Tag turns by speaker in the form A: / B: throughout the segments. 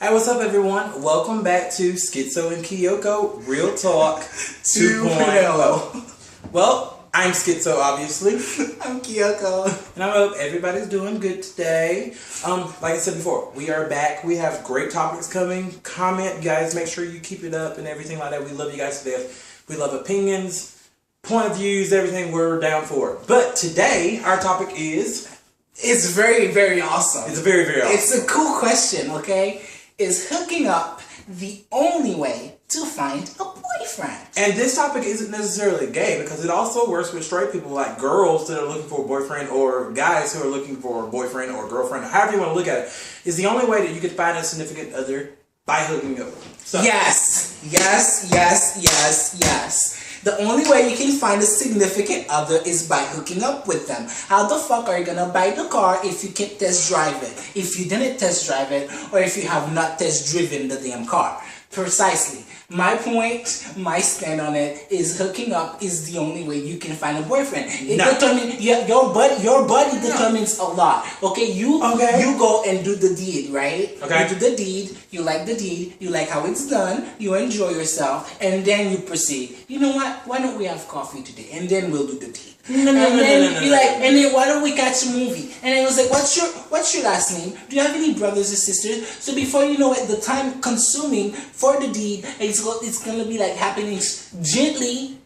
A: Hey, what's up, everyone? Welcome back to Skitzo and Kiyoko Real Talk 2.0. Well, I'm Skitzo, obviously.
B: I'm Kiyoko.
A: And I hope everybody's doing good today. Like I said before, we are back. We have great topics coming. Comment, guys. Make sure you keep it up and everything like that. We love you guys to death. We love opinions, point of views, everything. We're down for it. But today, our topic is...
B: It's very, very awesome.
A: It's very, very awesome.
B: It's a cool question, okay? Is hooking up the only way to find a boyfriend?
A: And this topic isn't necessarily gay because it also works with straight people, like girls that are looking for a boyfriend or guys who are looking for a boyfriend or girlfriend, or however you want to look at it. Is the only way that you can find a significant other by hooking up. So,
B: yes. The only way you can find a significant other is by hooking up with them. How the fuck are you gonna buy the car if you can't test drive it? If you didn't test drive it, or if you have not test driven the damn car? Precisely. My point, my stand on it is hooking up is the only way you can find a boyfriend. It determines your body determines a lot. Okay, you go and do the deed, right?
A: Okay.
B: You do the deed, you like the deed, you like how it's done, you enjoy yourself, and then you proceed. You know what? Why don't we have coffee today? And then we'll do the deed. And then why don't we catch a movie? And then it was like, what's your last name? Do you have any brothers or sisters? So before you know it, the time consuming for the deed, it's gonna be like happening gently,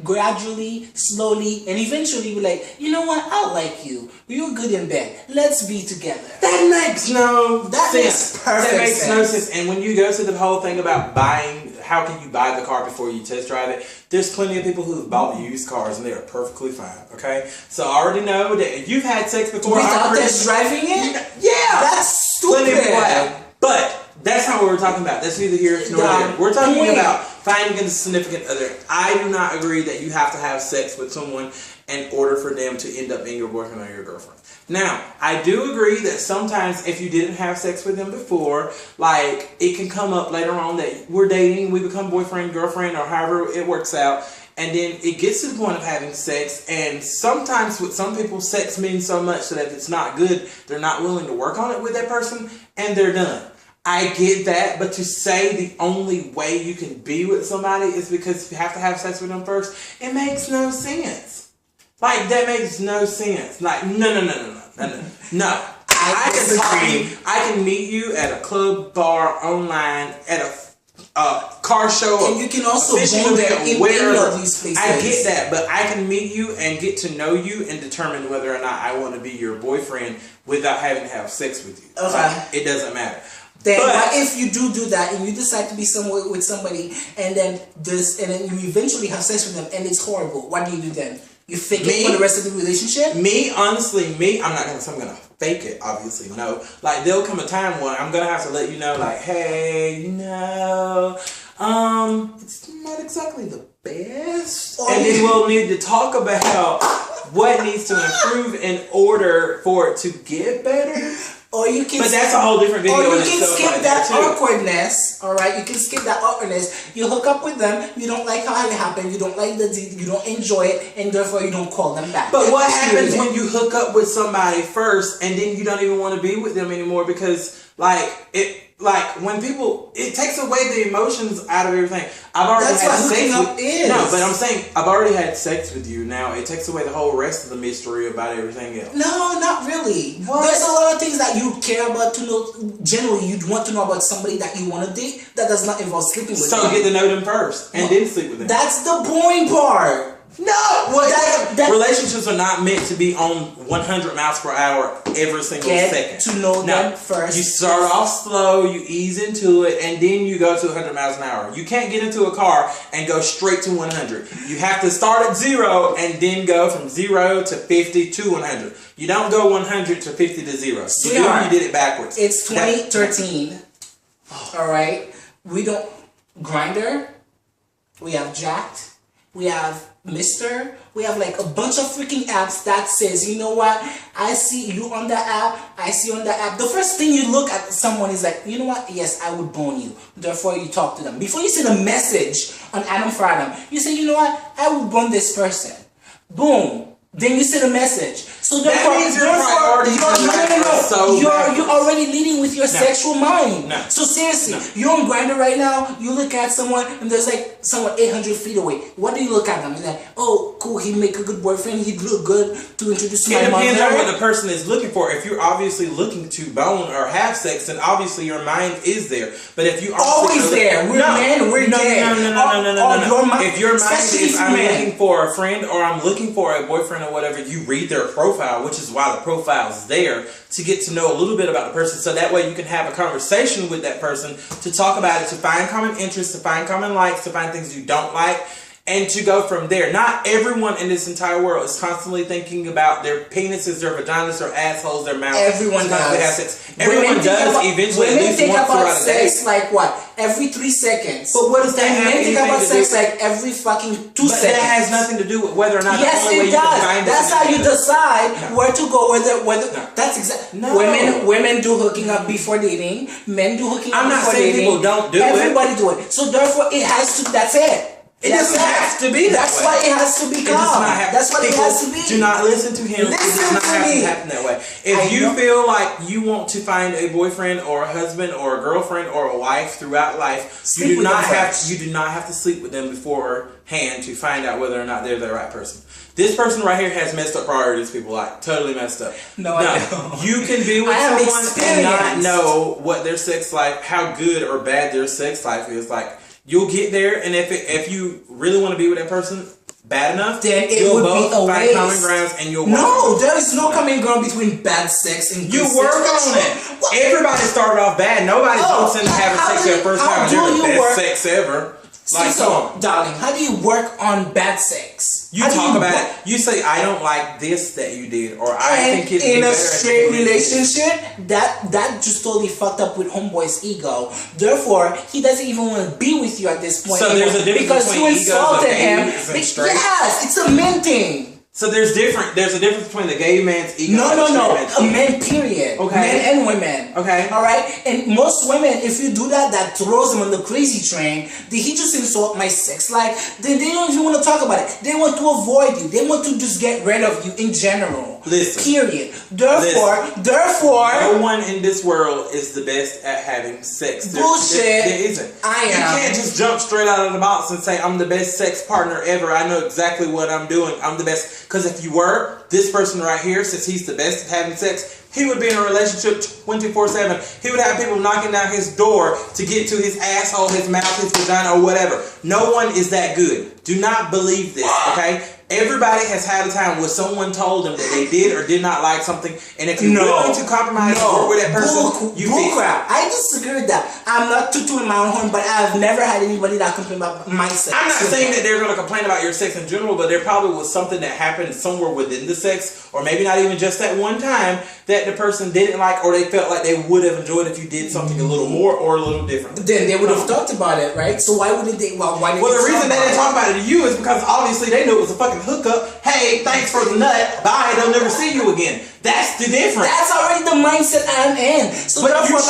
B: gradually, slowly, and eventually we're like, you know what? I like you. You're good in bed. Let's be together.
A: That makes no sense.
B: Makes perfect
A: That makes
B: sense.
A: no sense. And when you go to the whole thing about buying, how can you buy the car before you test drive it? There's plenty of people who have bought used cars and they are perfectly fine. Okay, so I already know that you've had sex before.
B: Without test driving it?
A: Yeah,
B: That's stupid.
A: Plenty of people have. But that's not what we're talking about. That's neither here nor there. We're talking about finding a significant other. I do not agree that you have to have sex with someone in order for them to end up being your boyfriend or your girlfriend. Now, I do agree that sometimes if you didn't have sex with them before, like, it can come up later on that we're dating, we become boyfriend, girlfriend, or however it works out, and then it gets to the point of having sex, and sometimes with some people, sex means so much that if it's not good, they're not willing to work on it with that person, and they're done. I get that, but to say the only way you can be with somebody is because you have to have sex with them first, it makes no sense. Like, that makes no sense. Like, no. I can meet you at a club, bar, online, at a car show,
B: and you can also bond in any of these places.
A: I get that, but I can meet you and get to know you and determine whether or not I want to be your boyfriend without having to have sex with you.
B: Okay.
A: Like, it doesn't matter.
B: Then what if you do that and you decide to be somewhere with somebody and then you eventually have sex with them and it's horrible? What do you do then? You fake it for the rest of the relationship?
A: Honestly, I'm not gonna say I'm gonna fake it, obviously, no. Like, there'll come a time when I'm gonna have to let you know, like, hey, it's not exactly the best. And then we'll need to talk about what needs to improve in order for it to get better. But that's a whole different video.
B: Or you can skip that awkwardness, alright? You can skip that awkwardness. You hook up with them, you don't like how it happened, you don't like the deed, you don't enjoy it, and therefore you don't call them back.
A: But what happens when you hook up with somebody first and then you don't even want to be with them anymore because, when people, it takes away the emotions out of everything. I've already had sex with you. No, but I'm saying I've already had sex with you. Now it takes away the whole rest of the mystery about everything else.
B: No, not really. What? There's a lot of things that you care about to know. Generally, you'd want to know about somebody that you want to date that does not involve sleeping with them.
A: So get to know them first and then sleep with them.
B: That's the boring part. No,
A: relationships are not meant to be on 100 miles per hour every single second.
B: To know them first.
A: You start off slow, you ease into it, and then you go to 100 miles an hour. You can't get into a car and go straight to 100. You have to start at 0 and then go from 0 to 50 to 100. You don't go 100 to 50 to 0. You did it backwards.
B: It's 2013. All right, we don't Grindr. We have Jacked. We have Mr. We have like a bunch of freaking apps that says, you know what? I see you on the app. I see you on the app. The first thing you look at someone is like, you know what? Yes, I would bone you. Therefore, you talk to them. Before you send a message on Adam for Adam, you say, you know what? I would bone this person. Boom. Then you send a message. So therefore, you're already leading with your sexual mind.
A: No.
B: So seriously, you're on Grindr right now. You look at someone and there's like someone 800 feet away. What do you look at them? You're like, oh, cool. He'd make a good boyfriend. He'd look good to introduce to my mother.
A: It depends on what the person is looking for. If you're obviously looking to bone or have sex, then obviously your mind is there. But if you are
B: always there, we're men. We're
A: no.
B: If
A: your mind is I'm looking for a friend or I'm looking for a boyfriend or whatever, you read their profile, which is why the profile is there, to get to know a little bit about the person, so that way you can have a conversation with that person, to talk about it, to find common interests, to find common likes, to find things you don't like, and to go from there. Not everyone in this entire world is constantly thinking about their penises, their vaginas, their assholes, their mouths.
B: Everyone does.
A: Everyone does eventually, at least once throughout the day.
B: Sex like what? Every 3 seconds.
A: But what does that have anything to do?
B: Men think about sex like every fucking 2 seconds.
A: That has nothing to do with whether or not.
B: Yes,
A: the only way
B: it does.
A: You can find
B: that's how you decide where to go. Whether
A: No.
B: That's exactly. No. Women do hooking up before dating. Men do hooking up before dating.
A: I'm not saying people don't do it.
B: Everybody do it. So therefore, it has to. That's it.
A: It doesn't have to be that
B: That's
A: way.
B: Why it has to be calm. That's what it has to be.
A: Do not listen to him.
B: Listen
A: it does not
B: to
A: have
B: me.
A: to happen that way. If you feel like you want to find a boyfriend or a husband or a girlfriend or a wife throughout life, you do not have to sleep with them beforehand to find out whether or not they're the right person. This person right here has messed up priorities, people, like totally messed up.
B: No, I don't.
A: You can be with someone and not know what their sex life, how good or bad their sex life is. Like, you'll get there, and if you really want to be with that person bad enough,
B: then it would be a
A: find
B: waste.
A: common grounds, and you'll
B: No, there is no common ground between bad sex and good
A: you
B: sex.
A: work on it. What? Everybody started off bad. Nobody jumps into having sex their first time. They're the best sex ever. Like,
B: so, darling, how do you work on bad sex?
A: You talk about it. You say, I don't like this that you did, or I think it's
B: in
A: better
B: a straight relationship, that just totally fucked up with homeboy's ego. Therefore, he doesn't even want to be with you at this point.
A: So there's a difference
B: because
A: between
B: you insulted him.
A: straight.
B: Yes, it's a men thing.
A: So there's a difference between the gay man's ego and the straight man's ego.
B: A man, period.
A: Okay.
B: Men and women.
A: Okay.
B: Alright? And most women, if you do that throws them on the crazy train. Did he just insult my sex life? Then they don't even want to talk about it. They want to avoid you. They want to just get rid of you in general.
A: Listen.
B: Period. Therefore,
A: no one in this world is the best at having sex.
B: Bullshit.
A: There isn't.
B: I am.
A: You can't just jump straight out of the box and say, I'm the best sex partner ever. I know exactly what I'm doing. I'm the best. Because if you were, this person right here, since he's the best at having sex, he would be in a relationship 24/7. He would have people knocking down his door to get to his asshole, his mouth, his vagina, or whatever. No one is that good. Do not believe this, okay? Everybody has had a time where someone told them that they did or did not like something, and if you're willing to compromise and work with that person, you fix it.
B: I disagree with that. I'm not too in my own horn, but I've never had anybody that complain about my sex.
A: I'm not saying that they're going to complain about your sex in general, but there probably was something that happened somewhere within the sex, or maybe not even just that one time, that the person didn't like, or they felt like they would have enjoyed if you did something a little more or a little different.
B: Then they would have talked about it, right? So why wouldn't they? Well,
A: the reason they didn't talk about it to you is because obviously they knew it was a fucking hookup. Hey, thanks for the nut. Bye. They'll never see you again. That's the difference.
B: That's already the mindset I'm in. So therefore,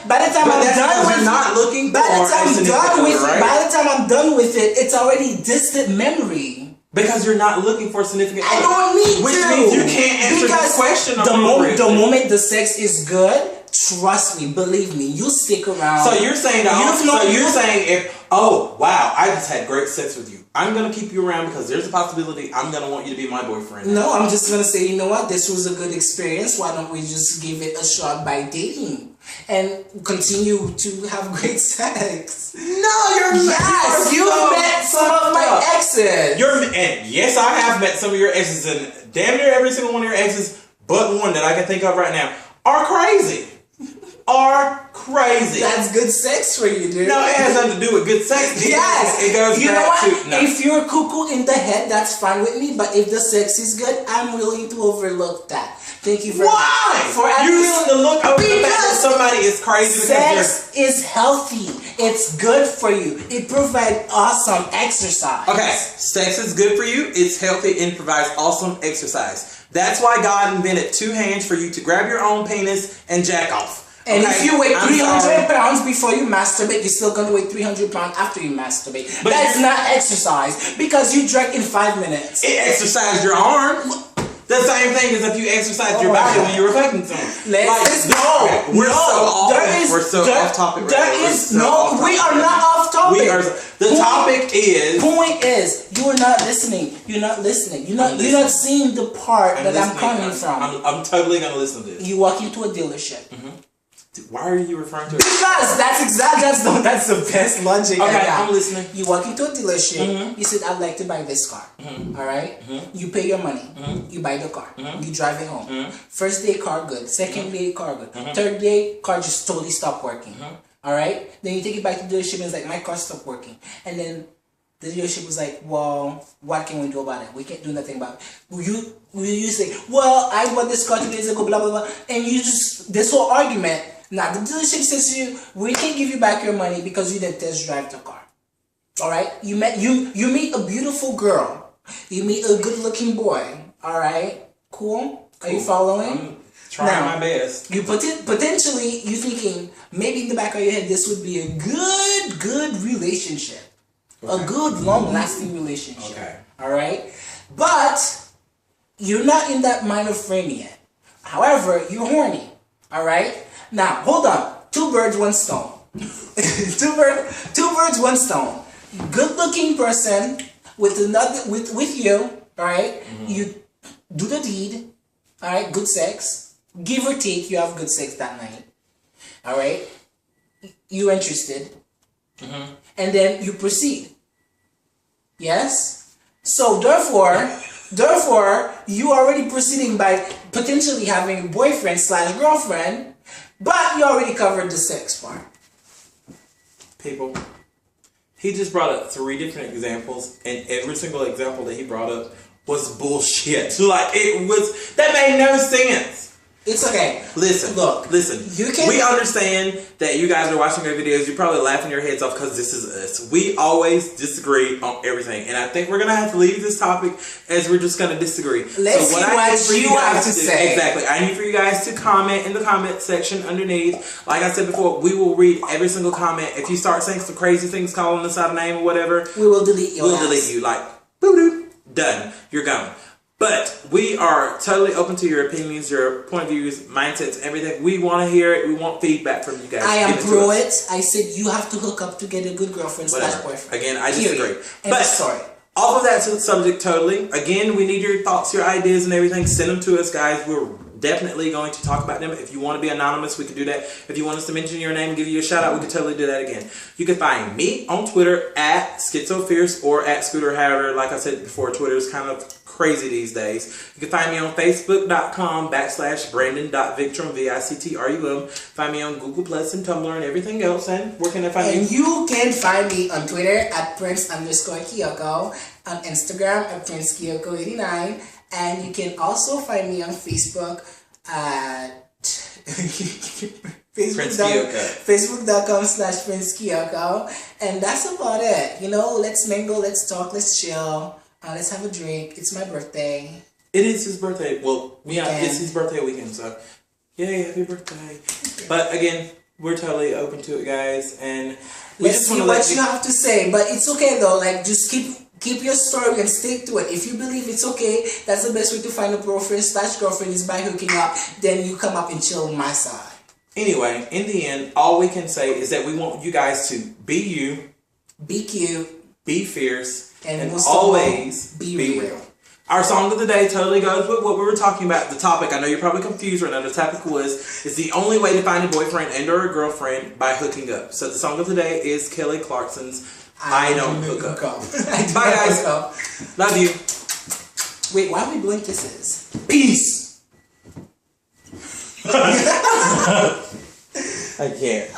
B: by the time I'm done with it, by the time I'm done with it, it's already distant memory.
A: Because you're not looking for significant.
B: I don't need
A: which
B: to.
A: means you can't answer this question.
B: The moment the sex is good, trust me, believe me, you stick around.
A: So you're saying if wow, I just had great sex with you, I'm gonna keep you around because there's a possibility I'm gonna want you to be my boyfriend.
B: No, I'm just gonna say, you know what, this was a good experience. Why don't we just give it a shot by dating and continue to have great sex?
A: No, you've
B: met some of my exes.
A: And yes, I have met some of your exes, and damn near every single one of your exes, but one that I can think of right now, are crazy. That's good sex for you, dude. No, it has nothing to do with good sex.
B: Yes.
A: It goes back to... No.
B: If you're cuckoo in the head, that's fine with me. But if the sex is good, I'm willing to overlook that. Thank you for...
A: Why? You're willing to look over the fact that somebody is crazy because
B: sex is healthy. It's good for you. It provides awesome exercise.
A: Okay, sex is good for you. It's healthy and provides awesome exercise. That's why God invented 2 hands for you to grab your own penis and jack off.
B: And if you weigh 300 pounds before you masturbate, you're still going to weigh 300 pounds after you masturbate. But that's not exercise because you drank in 5 minutes.
A: It exercised your arm. The same thing as if you exercised your body when you were fucking someone. We're so off topic right now.
B: We are not off topic.
A: Topic is.
B: Point is, you are not listening. You're not listening. You're not seeing the part that I'm coming from.
A: I'm totally gonna listen to this.
B: You walk into a dealership.
A: Why are you referring to it?
B: Because that's the best logic.
A: Okay, I'm listening.
B: You walk into a dealership. You said, "I'd like to buy this car." All right. You pay your money. You buy the car. You drive it home. First day, car good. Second day, car good. Third day, car just totally stopped working. All right. Then you take it back to the dealership and it's like, "My car stopped working." And then the dealership was like, "Well, what can we do about it? We can't do nothing about it." You say, "Well, I bought this car 2 days ago, blah blah blah," and you just this whole argument. Now the dealership says to you, "We can't give you back your money because you didn't test drive the car." All right, you meet a beautiful girl, you meet a good looking boy. All right, cool. Are you following?
A: I'm trying my best.
B: You potentially you thinking maybe in the back of your head this would be a good relationship, a good long lasting relationship.
A: Okay.
B: All right, but you're not in that mind of frame yet. However, you're horny. All right. Now, hold on. 2 birds, 1 stone. two birds, 1 stone. Good-looking person with you. All right. You do the deed. All right. Good sex. Give or take, you have good sex that night. All right. You're interested, and then you proceed. Yes. So therefore, you already proceeding by potentially having a boyfriend/girlfriend. But you already covered the sex part.
A: People, he just brought up 3 different examples, and every single example that he brought up was bullshit. Like, that made no sense.
B: It's okay.
A: Listen. We understand that you guys are watching our videos. You're probably laughing your heads off because this is us. We always disagree on everything. And I think we're going to have to leave this topic as we're just going to disagree.
B: Let's see what you have to say.
A: Exactly. I need for you guys to comment in the comment section underneath. Like I said before, we will read every single comment. If you start saying some crazy things, calling us out of name or whatever,
B: we will delete you.
A: We'll delete you. Like, boo-doo. Done. You're gone. But we are totally open to your opinions, your point of views, mindsets, everything. We want to hear it. We want feedback from you guys.
B: I am pro it. I said you have to hook up to get a good girlfriend/boyfriend.
A: Again, I disagree.
B: But sorry.
A: Off of that subject totally. Again, we need your thoughts, your ideas, and everything. Send them to us, guys. We're definitely going to talk about them. If you want to be anonymous, we can do that. If you want us to mention your name and give you a shout out, we can totally do that again. You can find me on Twitter at SkitzoFierce or at Scooter Howder. Like I said before, Twitter is kind of crazy these days. You can find me on Facebook.com/Brandon.Victrum, VICTRUM. Find me on Google Plus and Tumblr and everything else. And where can I find you?
B: And you can find me on Twitter at Prince_Kiyoko, on Instagram at PrinceKiyoko89. And you can also find me on Facebook at Facebook.com/PrinceKiyoko. And that's about it. You know, let's mingle, let's talk, let's chill. Let's have a drink. It's my birthday.
A: It is his birthday. Well, it's his birthday weekend, so yay, happy birthday. But again, we're totally open to it, guys. And
B: let's see what you have to say. But it's okay though. Like, just keep your story and stick to it. If you believe it's okay, that's the best way to find a boyfriend/girlfriend is by hooking up. Then you come up and chill on my side.
A: Anyway, in the end, all we can say is that we want you guys to be you,
B: be cute,
A: be fierce, and
B: always be real.
A: Our song of the day totally goes with what we were talking about. The topic, I know you're probably confused right now. The topic is the only way to find a boyfriend and or a girlfriend by hooking up. So the song of the day is Kelly Clarkson's I Don't Hook Up. Bye guys. Love you.
B: Wait, why are we blowing kisses? Peace.
A: I can't.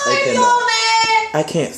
B: I can't.